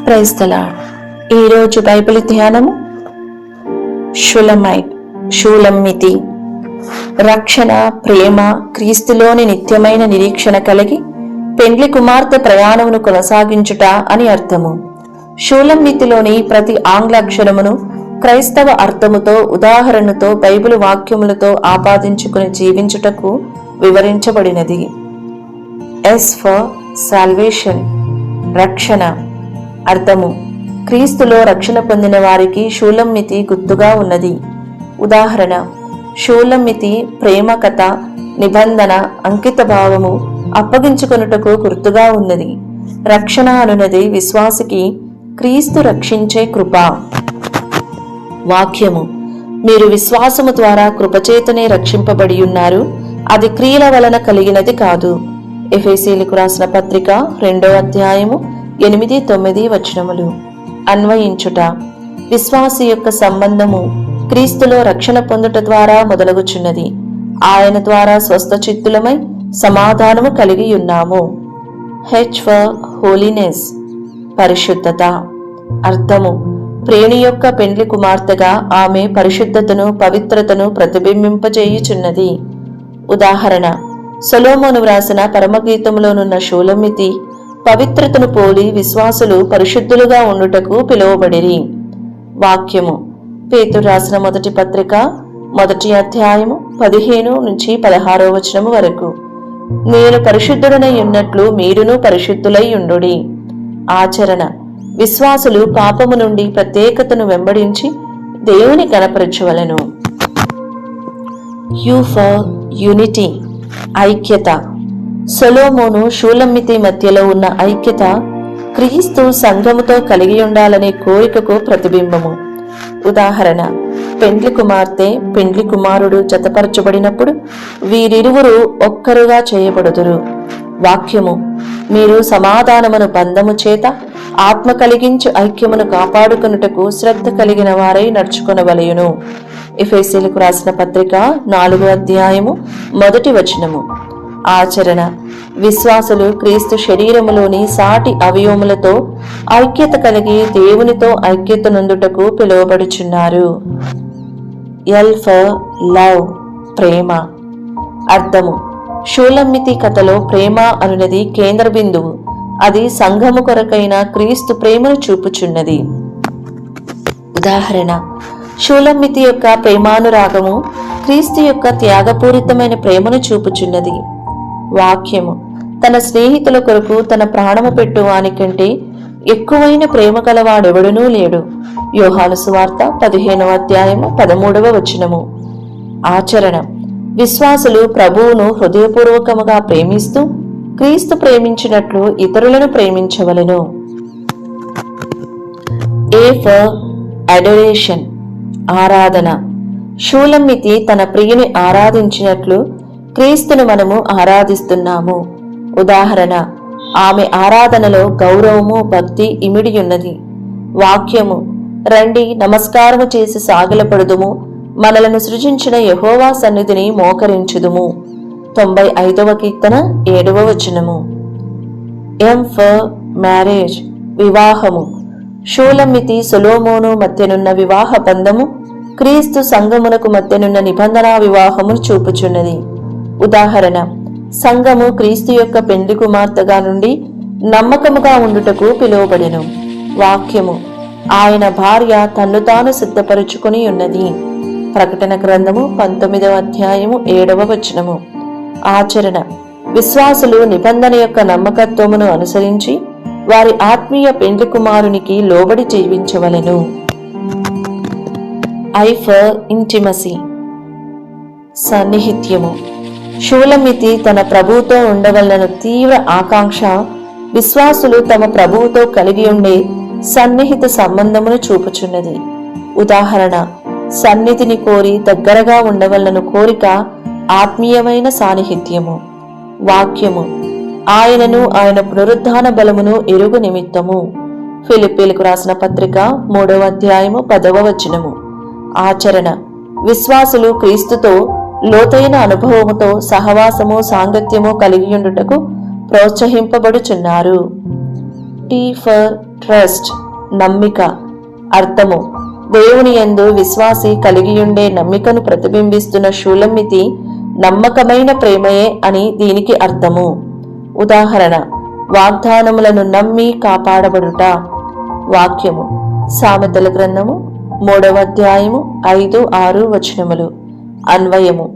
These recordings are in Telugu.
Praise the Lord. ఈరోజు బైబిల్ ధ్యానము షూలమ్మితి. రక్షణ, ప్రేమ, క్రీస్తులోని నిత్యమైన నిరీక్షణ కలిగి పెండ్లి కుమార్తె ప్రయాణమును కొనసాగించుట అని అర్థము. షూలమ్మితిలోని ప్రతి ఆంగ్ల అక్షరమును క్రైస్తవ అర్థముతో, ఉదాహరణతో, బైబిల్ వాక్యములతో ఆపాదించుకుని జీవించుటకు వివరించబడినది. ఎస్ ఫర్ సాల్వేషన్, రక్షణ. అర్థము: క్రీస్తులో రక్షణ పొందిన వారికి షూలమ్మితి గుర్తుగా ఉన్నది. ఉదాహరణ: షూలమ్మితి ప్రేమ కథ, నిబంధన, అంకిత భావము, అప్పగించుకొనుటకు గుర్తుగా ఉన్నది. రక్షణ అనున్నది విశ్వాసికి క్రీస్తు రక్షించే కృప. వాక్యము: మీరు విశ్వాసము ద్వారా కృపచేతనే రక్షింపబడి ఉన్నారు, అది క్రియల వలన కలిగినది కాదు. ఎఫెసీయులకు రాసిన పత్రిక 2వ అధ్యాయము 8-9 వచనములు. అన్వయించుట: విశ్వాసి యొక్క సంబంధము క్రీస్తులో రక్షణ పొందుట ద్వారా మొదలగుచున్నది. ఆయన ద్వారా స్వస్థ చిత్తులమై సమాధానము కలిగి ఉన్నాము. హెచ్ ఫర్ హోలీనెస్, పరిశుద్ధత. అర్థము: ప్రేణి యొక్క పెండ్లి కుమార్తెగా ఆమె పరిశుద్ధతను, పవిత్రతను ప్రతిబింబింపజేయుచున్నది. ఉదాహరణ: సొలొమోను వ్రాసిన పరమగీతములోనున్న షూలమ్మితి పవిత్రతను పోలి విశ్వాసులు పరిశుద్ధులుగా ఉండుటకు పిలువబడిరి. వాక్యము: పేతురు రాసిన మొదటి పత్రిక 1వ అధ్యాయము 15-16 వచనము వరకు. నేను పరిశుద్ధుడనై ఉన్నట్లు మీరును పరిశుద్ధులై ఉండుడి. ఆచరణ: విశ్వాసులు పాపము నుండి ప్రత్యేకతను వెంబడించి దేవుని కనపరచవలెను. యు ఫర్ యూనిటీ, ఐక్యత. సొలొమోను, షూలమ్మితి మధ్యలో ఉన్న ఐక్యత క్రీస్తు సంఘముతో కలిగి ఉండాలనే కోరికకు ప్రతిబింబము. ఉదాహరణ: పెండ్లి కుమార్తె, పెండ్లి కుమారుడు జతపరచబడినప్పుడు వీరిరువురు ఒక్కరుగా చేయబడుదురు. వాక్యము: మీరు సమాధానమును బంధము చేత ఆత్మ కలిగించు ఐక్యమును కాపాడుకొనుటకు శ్రద్ధ కలిగిన వారై నడుచుకొనవలయును. ఎఫెసీయులకు రాసిన పత్రిక 4వ అధ్యాయము 1వ వచనము. ఆచరణ: విశ్వాసులు క్రీస్తు శరీరములోని సాటి అవయవములతో ఐక్యత కలిగి దేవునితో ఐక్యత నొందుటకు పిలువబడుచున్నారు. ఎల్ ఫర్ లవ్, ప్రేమ. అర్థము: షూలమ్మితి కథలో ప్రేమ అనున్నది కేంద్ర బిందువు. అది సంఘము కొరకైన క్రీస్తు ప్రేమను చూపుచున్నది. ఉదాహరణ: షూలమ్మితి యొక్క ప్రేమానురాగము క్రీస్తు యొక్క త్యాగపూరితమైన ప్రేమను చూపుచున్నది. వాక్యము: తన స్నేహితుల కొరకు తన ప్రాణము పెట్టువాని కంటే ఎక్కువైన ప్రేమ కలవాడెవడునూ లేడు. యోహాను సువార్త 15వ అధ్యాయము 13వ వచనము. ఆచరణ: విశ్వాసులు ప్రభువును హృదయపూర్వకముగా ప్రేమిస్తూ క్రీస్తు ప్రేమించినట్లు ఇతరులను ప్రేమించవలెను. ఏ ఫర్ అడోరేషన్, ఆరాధన. షూలమ్మితి తన ప్రియుని ఆరాధించినట్లు క్రీస్తును మనము ఆరాధిస్తున్నాము. ఉదాహరణ: ఆమె ఆరాధనలో గౌరవము, భక్తి ఇమిడియున్నది. వాక్యము: రండి, నమస్కారము చేసి సాగిలపడుదుము, మనలను సృజించిన యెహోవా సన్నిధిని మోకరించుదుము. 95వ కీర్తన 7వ వచనము. ఎం ఫర్ మ్యారేజ్, వివాహము. షూలమ్మితి సొలొమోను మధ్యనున్న వివాహ బంధము క్రీస్తు సంఘమునకు మధ్యనున్న నిబంధనా వివాహమును చూపుచున్నది. ఉదాహరణ: సంఘము క్రీస్తు యొక్క పెండ్లి కుమార్తెగా నుండి నమ్మకముగా ఉండుటకు పిలువబడెను. వాక్యము: ఆయన భార్య తన్ను తాను సిద్ధపరుచుకుని ఉన్నది. ప్రకటన గ్రంథము 19వ అధ్యాయము 7వ వచనము. ఆచరణ: విశ్వాసులు నిబంధన యొక్క నమ్మకత్వమును అనుసరించి వారి ఆత్మీయ పెండ్లి కుమారునికి లోబడి జీవించవలెను. ఐ ఫర్ ఇంటిమసీ, సన్నిహిత్యము. షూలమ్మితి తన ప్రభువుతో ఉండవలన తీవ్ర ఆకాంక్ష విశ్వాసులు తమ ప్రభువుతో కలిగి ఉండే సన్నిహిత సంబంధమును చూపుచున్నది. ఉదాహరణ: సన్నిధిని కోరి దగ్గరగా ఉండవలన కోరిక ఆత్మీయమైన సాన్నిహిత్యము. వాక్యము: ఆయనను, ఆయన పునరుద్ధాన బలమును ఎరుగు నిమిత్తము. ఫిలిప్పీలకు రాసిన పత్రిక 3వ అధ్యాయము 10వ వచనము. ఆచరణ: విశ్వాసులు క్రీస్తుతో లోతైన అనుభవముతో సహవాసము, సాంగత్యము కలిగియుండుటకు ప్రోత్సహింపబడుచున్నారు. T for trust, నమ్మిక. అర్థము: దేవుని యందు విశ్వాసి కలిగియుండే నమ్మికను ప్రతిబింబిస్తున్న షూలమ్మితి నమ్మకమైన ప్రేమయే అని దీనికి అర్థము. ఉదాహరణ: వాగ్దానములను నమ్మి కాపాడబడుట. వాక్యము: సామెతల గ్రంథము 3వ అధ్యాయము 5-6 వచనములు. అన్వయము: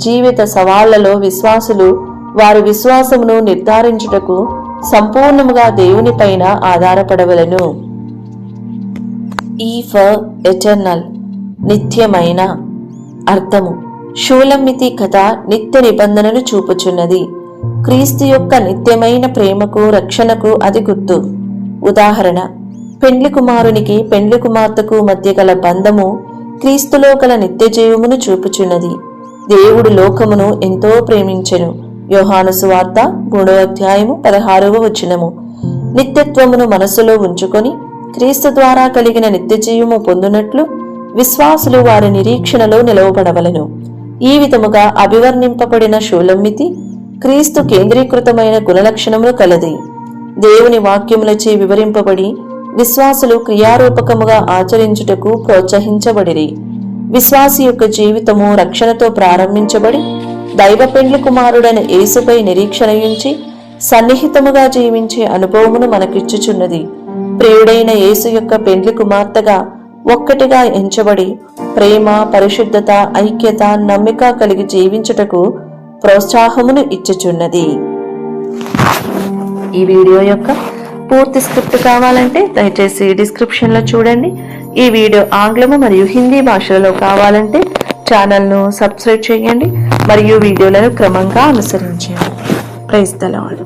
జీవిత సవాళ్లలో విశ్వాసులు వారి విశ్వాసమును నిర్ధారించుటకు సంపూర్ణముగా దేవునిపైన ఆధారపడవలెను. ఈ ఫర్ ఎటర్నల్, నిత్యమైన. అర్థము: షూలమ్మితి కథ నిత్య నిబంధనను చూపుచున్నది. క్రీస్తు యొక్క నిత్యమైన ప్రేమకు, రక్షణకు అది గుర్తు. ఉదాహరణ: పెండ్లి కుమారునికి పెండ్లి కుమార్తెకు మధ్య గల బంధము క్రీస్తులో గల నిత్య జీవమును చూపుచున్నది. దేవుడు లోకమును ఎంతో ప్రేమించెను. యోహాను సువార్త 3వ అధ్యాయము 16వ వచనము. నిత్యత్వమును మనసులో ఉంచుకొని క్రీస్తు ద్వారా కలిగిన నిత్య జీవము పొందునట్లు విశ్వాసులు వారి నిరీక్షణలో నిలవబడవలెను. ఈ విధముగా అభివర్ణింపబడిన షూలమ్మితి క్రీస్తు కేంద్రీకృతమైన గుణలక్షణములు కలది. దేవుని వాక్యములచే వివరింపబడి విశ్వాసులు క్రియారూపకముగా ఆచరించుటకు ప్రోత్సహించబడిరి. విశ్వాసి యొక్క జీవితము రక్షణతో ప్రారంభించబడి దైవ పెండ్లి కుమారుడైన యేసుపై నిరీక్షణయుంచి సన్నిహితముగా జీవించే అనుభవమును మనకిచ్చుచున్నది. ప్రియుడైన యేసు యొక్క పెండ్లి కుమార్తెగా ఒక్కటిగా ఎంచబడి ప్రేమ, పరిశుద్ధత, ఐక్యత, నమ్మిక కలిగి జీవించుటకు ప్రోత్సాహమును ఇచ్చుచున్నది. ఈ వీడియో యొక్క పూర్తి స్క్రిప్ట్ కావాలంటే దయచేసి డిస్క్రిప్షన్లో చూడండి. ఈ వీడియో ఆంగ్లము మరియు హిందీ భాషలలో కావాలంటే ఛానల్ను సబ్స్క్రైబ్ చేయండి మరియు వీడియోలను క్రమంగా అనుసరించండి. Praise the lord.